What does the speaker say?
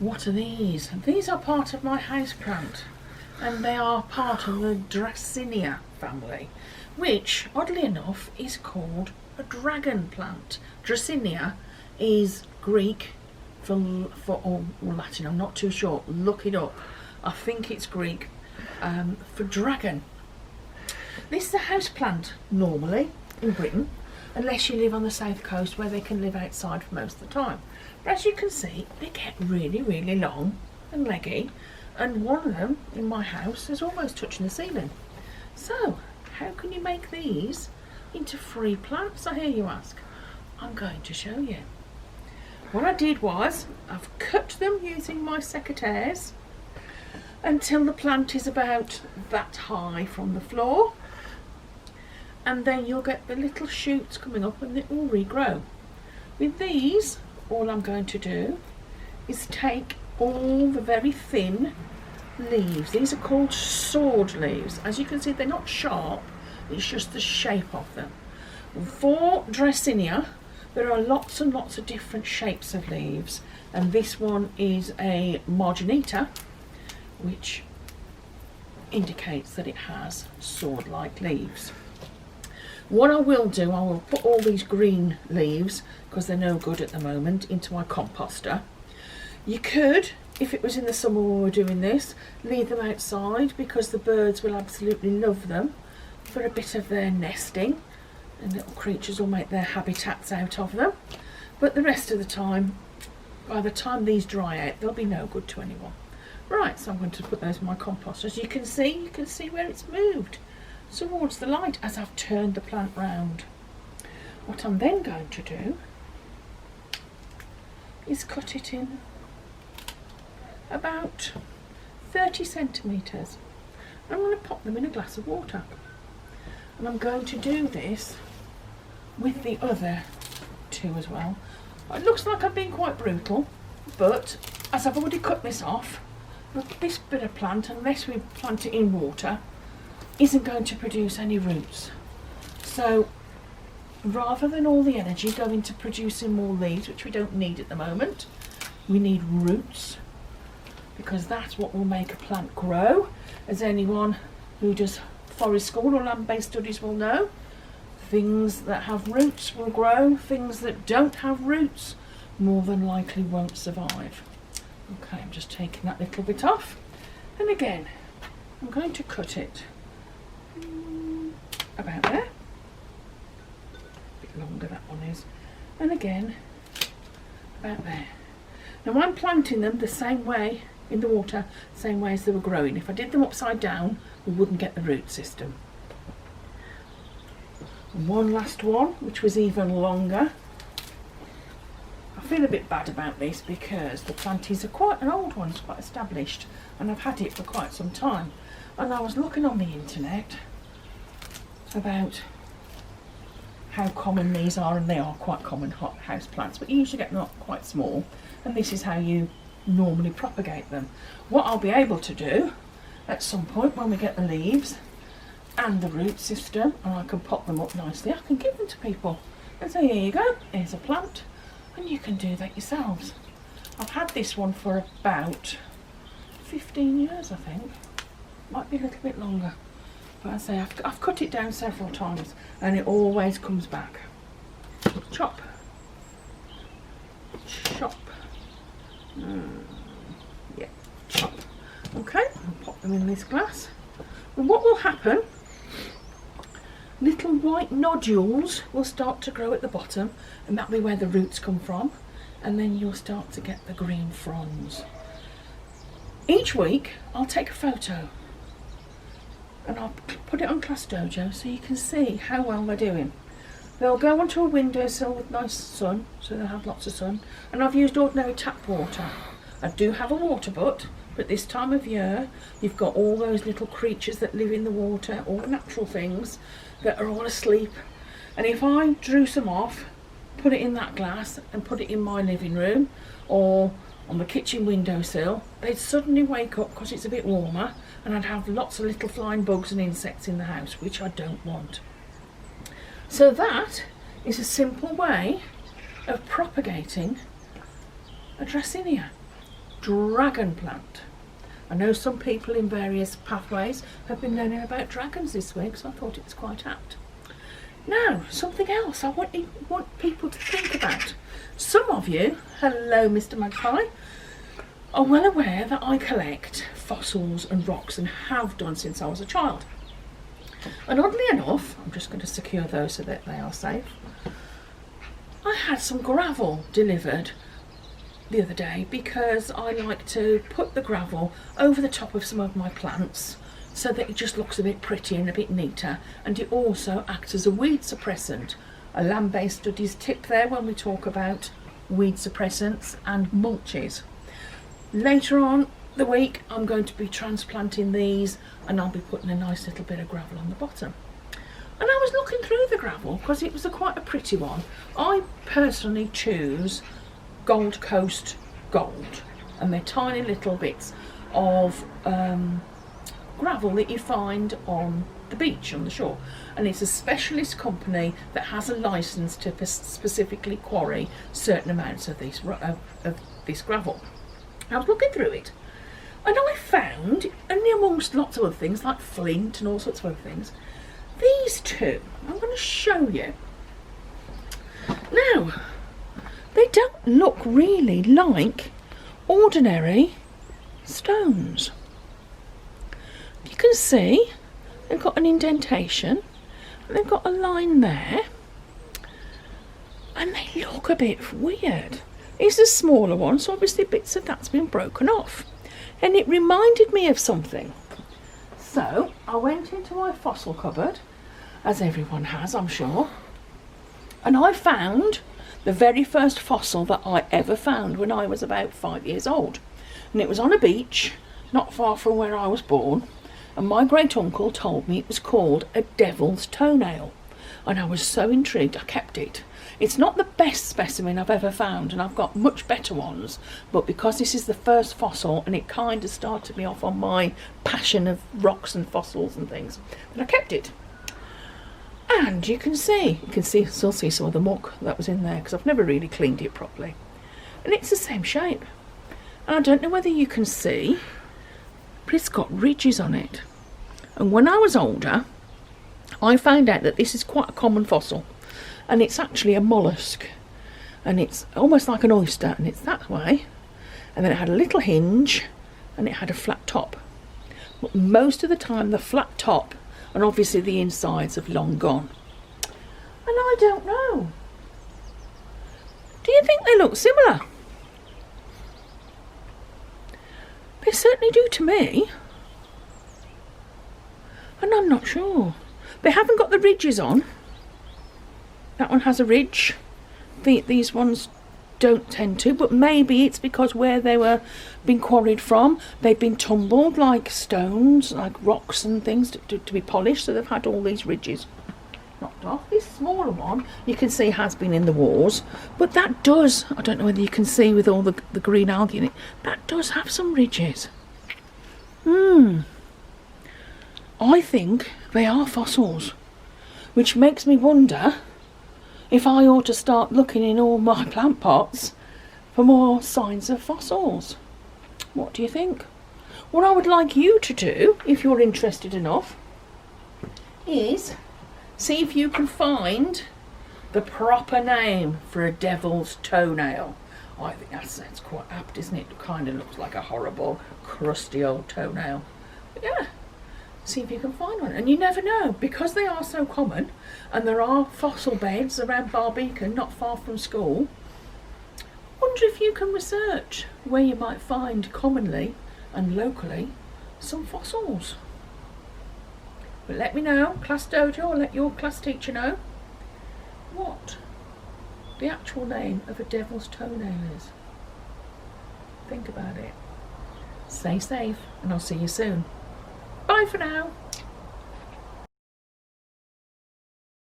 What are these? These are part of my houseplant, and they are part of the Dracaena family, which, oddly enough, is called a dragon plant. Dracaena is Greek for or Latin, I'm not too sure. Look it up. I think it's Greek for dragon. This is a houseplant normally in Britain, unless you live on the south coast where they can live outside for most of the time. But as you can see, they get really, really long and leggy, and one of them in my house is almost touching the ceiling. So, how can you make these into free plants, I hear you ask? I'm going to show you. What I did was, I've cut them using my secateurs until the plant is about that high from the floor, and then you'll get the little shoots coming up and it will regrow. With these, all I'm going to do is take all the very thin leaves. These are called sword leaves. As you can see, they're not sharp, it's just the shape of them. For Dracaena, there are lots and lots of different shapes of leaves, and this one is a marginita, which indicates that it has sword-like leaves. What I will do, I will put all these green leaves, because they're no good at the moment, into my composter. You could, if it was in the summer when we were doing this, leave them outside, because the birds will absolutely love them for a bit of their nesting, and little creatures will make their habitats out of them. But the rest of the time, by the time these dry out, they'll be no good to anyone. Right, so I'm going to put those in my compost. As you can see where it's moved towards the light as I've turned the plant round. What I'm then going to do is cut it in about 30 centimetres. I'm going to pop them in a glass of water, and I'm going to do this with the other two as well. It looks like I've been quite brutal, but as I've already cut this off, this bit of plant, unless we plant it in water, isn't going to produce any roots. So rather than all the energy go into producing more leaves, which we don't need at the moment, we need roots, because that's what will make a plant grow. As anyone who does forest school or land-based studies will know, things that have roots will grow, things that don't have roots more than likely won't survive. Okay, I'm just taking that little bit off, and again I'm going to cut it about there, a bit longer that one is, and again about there. Now I'm planting them the same way in the water, same way as they were growing. If I did them upside down, we wouldn't get the root system. And one last one, which was even longer. I feel a bit bad about this because the plant is quite an old one, it's quite established, and I've had it for quite some time. And I was looking on the internet about how common these are, and they are quite common hot house plants, but you usually get them quite small, and this is how you normally propagate them. What I'll be able to do at some point when we get the leaves and the root system, and I can pop them up nicely, I can give them to people and say, here you go, here's a plant, and you can do that yourselves. I've had this one for about 15 years, I think. Might be a little bit longer, but I say I've cut it down several times and it always comes back. Chop, chop, yeah, chop. Okay, I'll pop them in this glass, and what will happen, little white nodules will start to grow at the bottom, and that'll be where the roots come from, and then you'll start to get the green fronds. Each week I'll take a photo and I'll put it on Class Dojo so you can see how well they're doing. They'll go onto a windowsill with nice sun, so they'll have lots of sun, and I've used ordinary tap water. I do have a water butt, but this time of year you've got all those little creatures that live in the water, all natural things that are all asleep, and if I drew some off, put it in that glass and put it in my living room or on the kitchen windowsill, they'd suddenly wake up because it's a bit warmer, and I'd have lots of little flying bugs and insects in the house, which I don't want. So that is a simple way of propagating a Dracaena. dragon plant. I know some people in various pathways have been learning about dragons this week, so I thought it was quite apt. Now, something else I want people to think about. Some of you, hello Mr. Magpie, are well aware that I collect fossils and rocks and have done since I was a child. And oddly enough, I'm just going to secure those so that they are safe. I had some gravel delivered the other day because I like to put the gravel over the top of some of my plants so that it just looks a bit pretty and a bit neater, and it also acts as a weed suppressant. A land-based studies tip there when we talk about weed suppressants and mulches. Later on the week I'm going to be transplanting these, and I'll be putting a nice little bit of gravel on the bottom. And I was looking through the gravel because it was quite a pretty one. I personally choose Gold Coast Gold, and they're tiny little bits of gravel that you find on the beach, on the shore, and it's a specialist company that has a license to specifically quarry certain amounts of this gravel. I was looking through it and I found, and amongst lots of other things like flint and all sorts of other things, these two. I'm going to show you. Now, they don't look really like ordinary stones. You can see they've got an indentation and they've got a line there, and they look a bit weird. It's a smaller one, so obviously bits of that's been broken off, and it reminded me of something. So I went into my fossil cupboard, as everyone has, I'm sure, and I found the very first fossil that I ever found when I was about 5 years old, and it was on a beach not far from where I was born, and my great uncle told me it was called a devil's toenail, and I was so intrigued I kept it. It's not the best specimen I've ever found, and I've got much better ones, but because this is the first fossil and it kind of started me off on my passion of rocks and fossils and things, but I kept it. And you can still see some of the muck that was in there because I've never really cleaned it properly, and it's the same shape. And I don't know whether you can see, but it's got ridges on it. And when I was older, I found out that this is quite a common fossil, and it's actually a mollusk, and it's almost like an oyster, and it's that way, and then it had a little hinge and it had a flat top, but most of the time the flat top and obviously the insides have long gone. And I don't know, do you think they look similar? They certainly do to me, and I'm not sure. They haven't got the ridges on. That one has a ridge. These ones don't tend to, but maybe it's because where they were being quarried from, they've been tumbled like stones, like rocks and things to be polished, so they've had all these ridges knocked off. This smaller one you can see has been in the wars, but that does, I don't know whether you can see with all the green algae in it, that does have some ridges. I think they are fossils, which makes me wonder if I ought to start looking in all my plant pots for more signs of fossils. What do you think? What I would like you to do, if you're interested enough, is see if you can find the proper name for a devil's toenail. I think that's quite apt, isn't it? It kind of looks like a horrible, crusty old toenail. But yeah, see if you can find one. And you never know, because they are so common, and there are fossil beds around Barbican, not far from school. Wonder if you can research where you might find commonly and locally some fossils. But let me know, Class Dojo, or let your class teacher know what the actual name of a devil's toenail is. Think about it. Stay safe, and I'll see you soon. Bye for now.